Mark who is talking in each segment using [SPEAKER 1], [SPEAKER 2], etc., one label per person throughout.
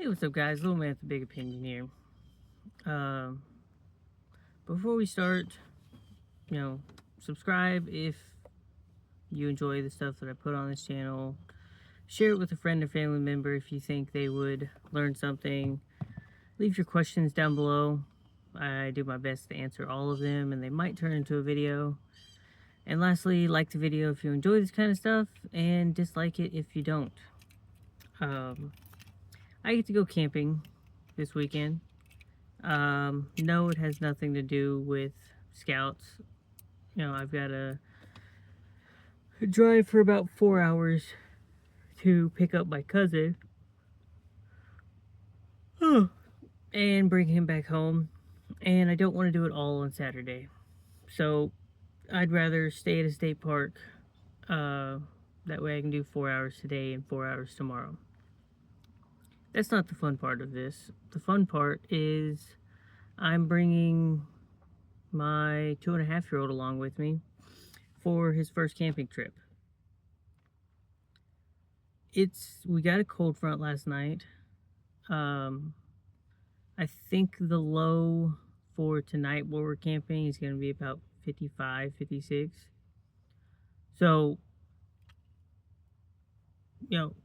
[SPEAKER 1] Hey, what's up, guys? Little man with the big opinion here. Um, Before we start, you know, subscribe if you enjoy the stuff that I put on this channel. Share it with a friend or family member if you think they would learn something. Leave your questions down below. I do my best to answer all of them, and they might turn into a video. And lastly, like the video if you enjoy this kind of stuff, and dislike it if you don't. I get to go camping this weekend. No, it has nothing to do with scouts. I've got to drive for about 4 hours to pick up my cousin and bring him back home. And I don't want to do it all on Saturday. So I'd rather stay at a state park. That way I can do 4 hours today and 4 hours tomorrow. That's not the fun part of this. The fun part is I'm bringing my 2.5-year-old along with me for his first camping trip. We got a cold front last night. I think the low for tonight where we're camping is going to be about 55, 56. So,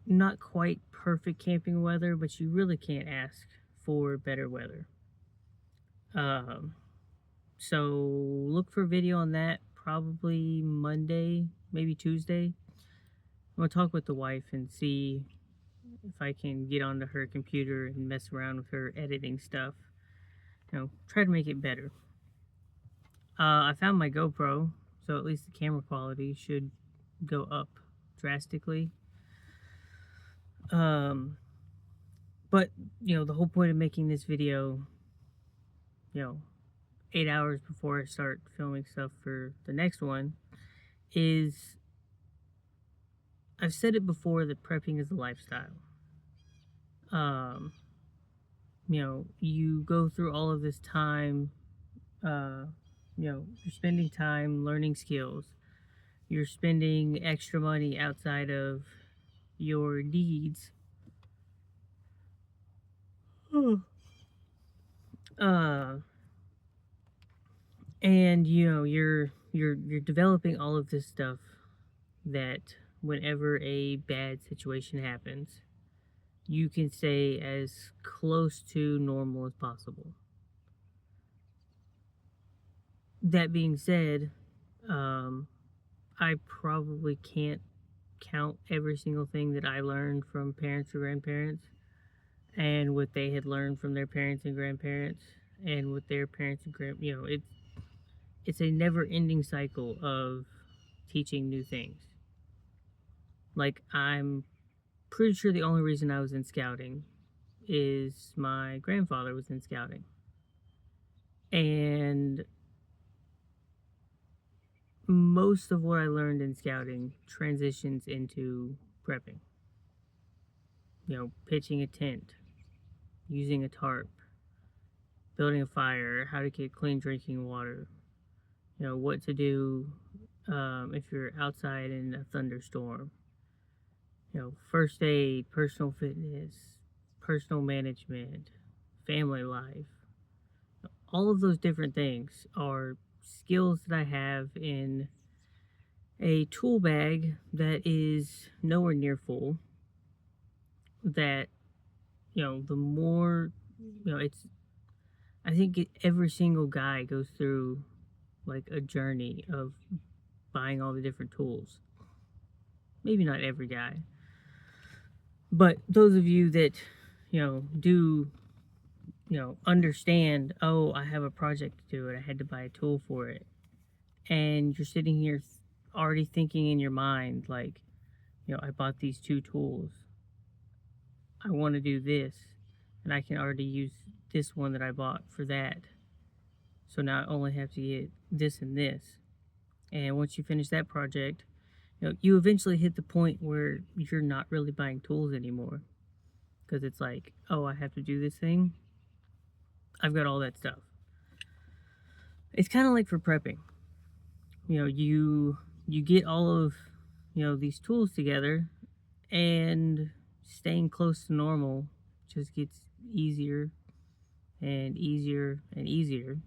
[SPEAKER 1] not quite perfect camping weather, but you really can't ask for better weather. So look for a video on that probably Monday, maybe Tuesday. I'm going to talk with the wife and see if I can get onto her computer and mess around with her editing stuff. Try to make it better. I found my GoPro, so at least the camera quality should go up drastically. But, the whole point of making this video, 8 hours before I start filming stuff for the next one, is I've said it before that prepping is a lifestyle. You go through all of this time, you're spending time learning skills. You're spending extra money outside of your needs. And you're developing all of this stuff that whenever a bad situation happens, you can stay as close to normal as possible. That being said, I probably can't count every single thing that I learned from parents or grandparents, and what they had learned from their parents and grandparents, and what their parents and it's a never-ending cycle of teaching new things. Like, I'm pretty sure the only reason I was in scouting is my grandfather was in scouting. And most of what I learned in scouting transitions into prepping. Pitching a tent, using a tarp, building a fire, how to get clean drinking water, what to do if you're outside in a thunderstorm, first aid, personal fitness, personal management, family life. All of those different things are skills that I have in a tool bag that is nowhere near full. That, the more, I think every single guy goes through like a journey of buying all the different tools. Maybe not every guy, but those of you that, do, understand, oh, I have a project to do and I had to buy a tool for it. And you're sitting here already thinking in your mind, like, I bought these 2 tools. I want to do this, and I can already use this one that I bought for that. So now I only have to get this and this. And once you finish that project, you eventually hit the point where you're not really buying tools anymore. Because it's like, oh, I have to do this thing. I've got all that stuff. It's kind of like for prepping. You get all of, these tools together, and staying close to normal just gets easier and easier and easier.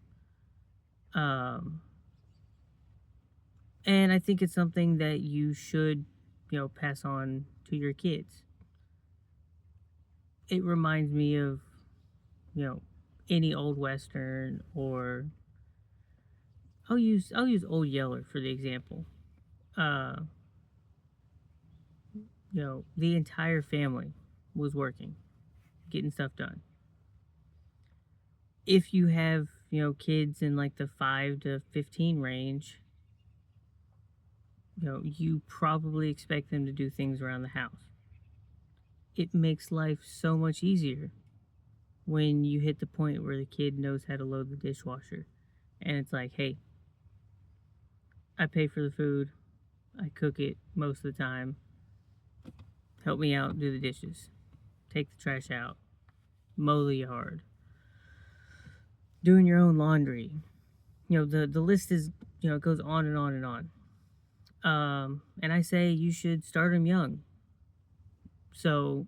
[SPEAKER 1] Um, and I think it's something that you should, pass on to your kids. It reminds me of, you know, any old western, or I'll use Old Yeller for the example. Uh, the entire family was working, getting stuff done. If you have, kids in like the 5 to 15 range, you probably expect them to do things around the house. It makes life so much easier when you hit the point where the kid knows how to load the dishwasher. And it's like, hey, I pay for the food, I cook it most of the time. Help me out, do the dishes, take the trash out, mow the yard, doing your own laundry. The list is, it goes on and on and on. And I say you should start him young. So,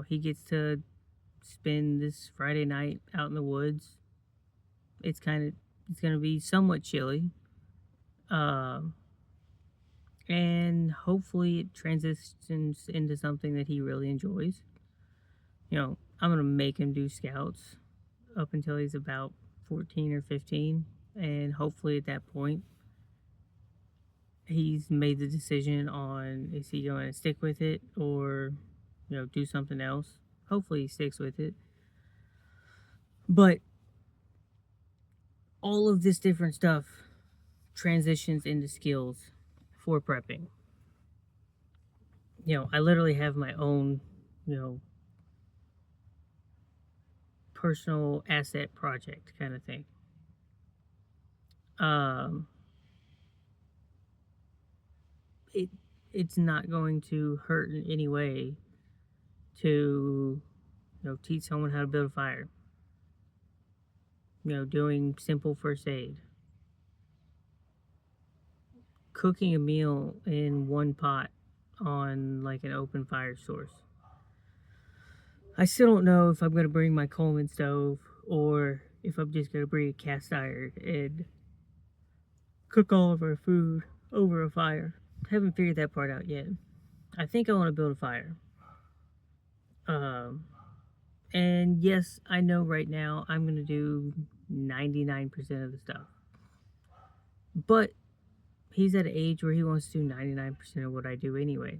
[SPEAKER 1] he gets to spend this Friday night out in the woods. It's going to be somewhat chilly. And hopefully it transitions into something that he really enjoys. I'm going to make him do scouts up until he's about 14 or 15. And hopefully at that point, he's made the decision on, is he going to stick with it or, do something else. Hopefully he sticks with it. But all of this different stuff transitions into skills for prepping. I literally have my own, personal asset project kind of thing. It's not going to hurt in any way to, teach someone how to build a fire. Doing simple first aid. Cooking a meal in one pot on like an open fire source. I still don't know if I'm going to bring my Coleman stove or if I'm just going to bring a cast iron and cook all of our food over a fire. Haven't figured that part out yet. I think I want to build a fire. And yes, I know right now I'm going to do 99% of the stuff. But he's at an age where he wants to do 99% of what I do anyway.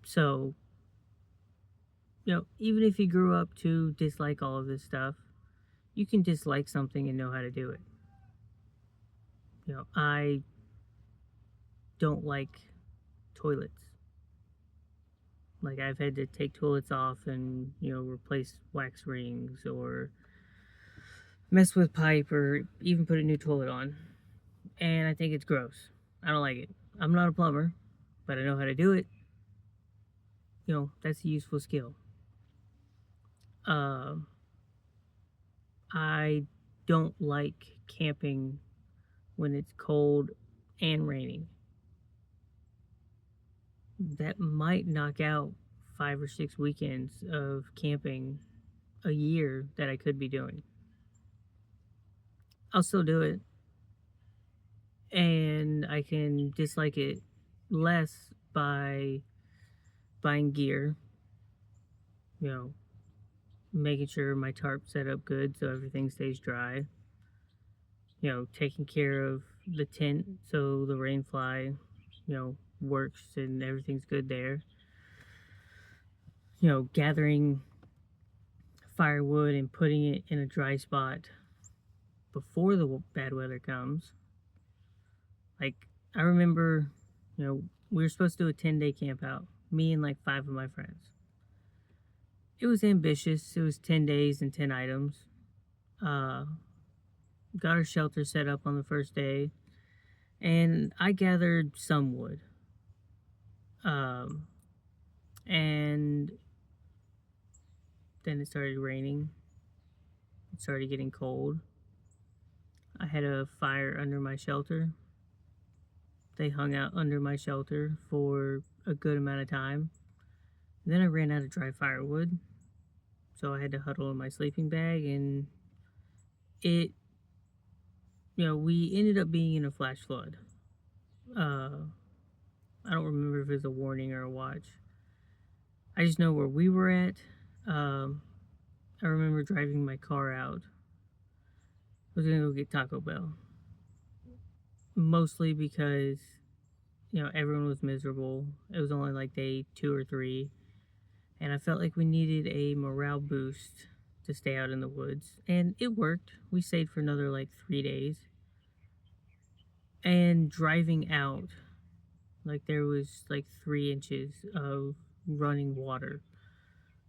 [SPEAKER 1] So, even if you grew up to dislike all of this stuff, you can dislike something and know how to do it. I don't like toilets. Like, I've had to take toilets off and, replace wax rings or mess with pipe or even put a new toilet on. And I think it's gross. I don't like it. I'm not a plumber, but I know how to do it. That's a useful skill. I don't like camping when it's cold and raining. That might knock out 5 or 6 weekends of camping a year that I could be doing. I'll still do it. And I can dislike it less by buying gear, making sure my tarp's set up good so everything stays dry, taking care of the tent so the rain fly, works and everything's good there, gathering firewood and putting it in a dry spot before the bad weather comes. Like, I remember, we were supposed to do a 10-day camp out, me and like 5 of my friends. It was ambitious. It was 10 days and 10 items. Got our shelter set up on the first day, and I gathered some wood. And then it started raining. It started getting cold. I had a fire under my shelter. They hung out under my shelter for a good amount of time. And then I ran out of dry firewood, so I had to huddle in my sleeping bag, and it, we ended up being in a flash flood. Uh, I don't remember if it was a warning or a watch. I just know where we were at. Um, I remember driving my car out. I was gonna go get Taco Bell, mostly because everyone was miserable. It was only like day 2 or 3, and I felt like we needed a morale boost to stay out in the woods, and it worked. We stayed for another like 3 days, and driving out, like there was like 3 inches of running water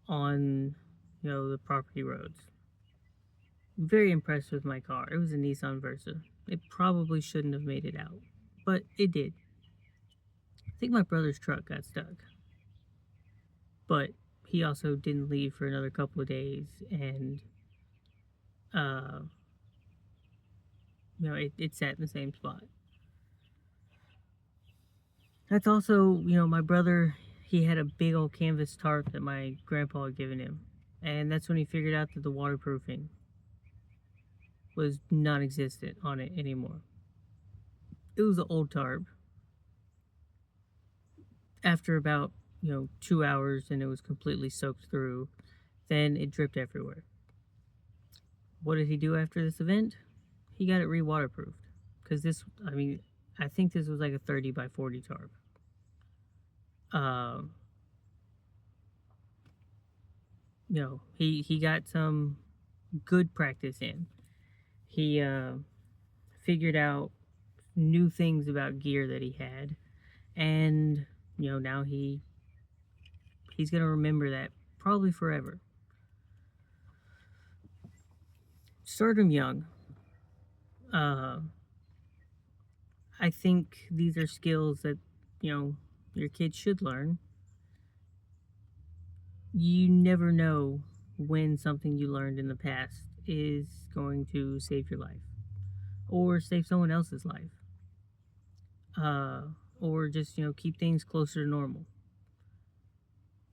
[SPEAKER 1] on the property roads. Very impressed with my car. It was a Nissan Versa. It probably shouldn't have made it out, but it did. I think my brother's truck got stuck, but he also didn't leave for another couple of days, and uh, it sat in the same spot. That's also, my brother, he had a big old canvas tarp that my grandpa had given him, and that's when he figured out that the waterproofing was non-existent on it anymore. It was an old tarp. After about 2 hours, and it was completely soaked through, then it dripped everywhere. What did he do after this event? He got it re-waterproofed, because I think this was like a 30 by 40 tarp. He got some good practice in. He figured out new things about gear that he had, and now he's gonna remember that probably forever. Start him young. I think these are skills that your kids should learn. You never know when something you learned in the past is going to save your life, or save someone else's life, or just keep things closer to normal.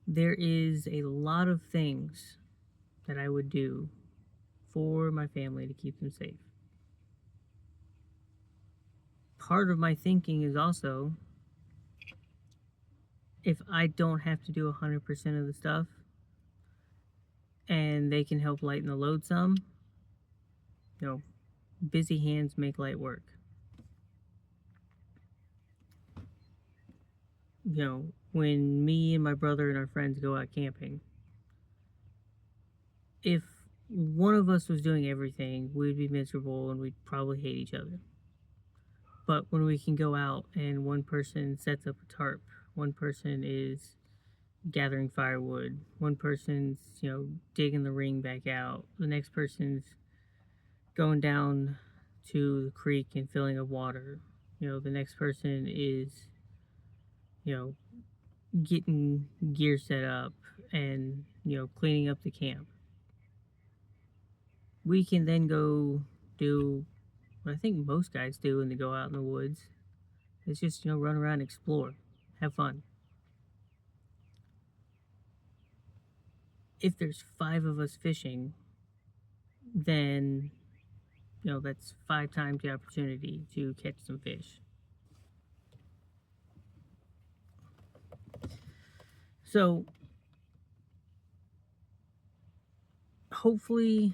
[SPEAKER 1] There is a lot of things that I would do for my family to keep them safe. Part of my thinking is also, if I don't have to do 100% of the stuff, and they can help lighten the load some, busy hands make light work. When me and my brother and our friends go out camping, if one of us was doing everything, we'd be miserable and we'd probably hate each other. But when we can go out and one person sets up a tarp, one person is gathering firewood, one person's digging the ring back out, the next person's going down to the creek and filling up water, the next person is getting gear set up and cleaning up the camp. We can then go do what I think most guys do when they go out in the woods. It's just run around, explore, have fun. If there's 5 of us fishing, then that's 5 times the opportunity to catch some fish. So hopefully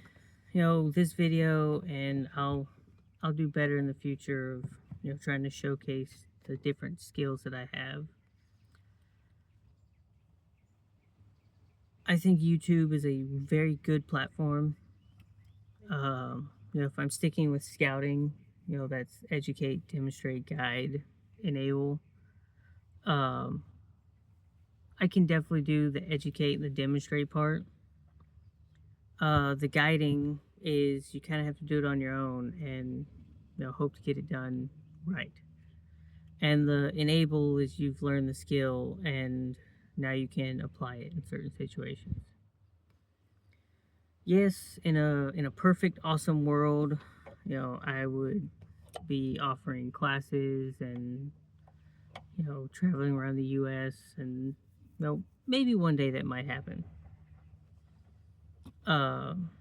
[SPEAKER 1] this video, and I'll do better in the future of trying to showcase the different skills that I have. I think YouTube is a very good platform. If I'm sticking with scouting, that's educate, demonstrate, guide, enable. I can definitely do the educate and the demonstrate part. The guiding is you kind of have to do it on your own and hope to get it done right. And the enable is you've learned the skill and now you can apply it in certain situations. Yes, in a perfect, awesome world, I would be offering classes and traveling around the US, and maybe one day that might happen. Um,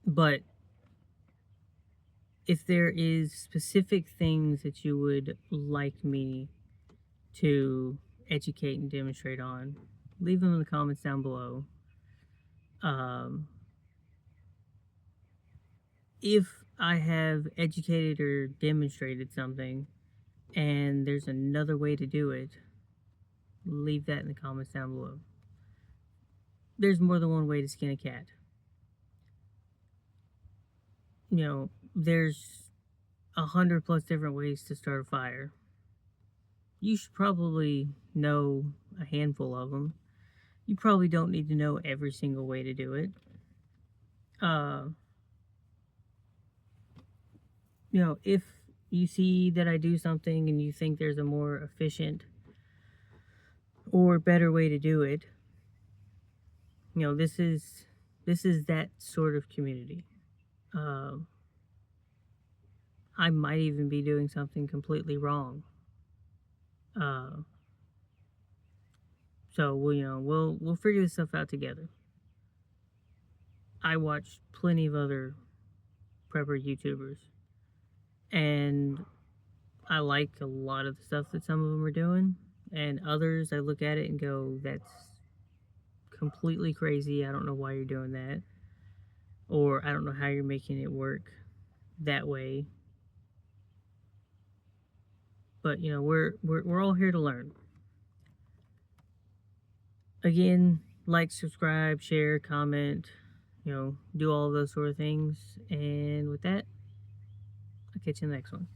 [SPEAKER 1] but if there is specific things that you would like me to educate and demonstrate on, leave them in the comments down below. Um, if I have educated or demonstrated something and there's another way to do it, leave that in the comments down below. There's more than one way to skin a cat. There's 100+ different ways to start a fire. You should probably know a handful of them. You probably don't need to know every single way to do it. If you see that I do something and you think there's a more efficient or better way to do it, this is that sort of community. I might even be doing something completely wrong. So we'll figure this stuff out together. I watch plenty of other prepper YouTubers, and I like a lot of the stuff that some of them are doing, and others I look at it and go, that's completely crazy. I don't know why you're doing that, or I don't know how you're making it work that way. But we're all here to learn. Again, like, subscribe, share, comment, do all of those sort of things. And with that, I'll catch you in the next one.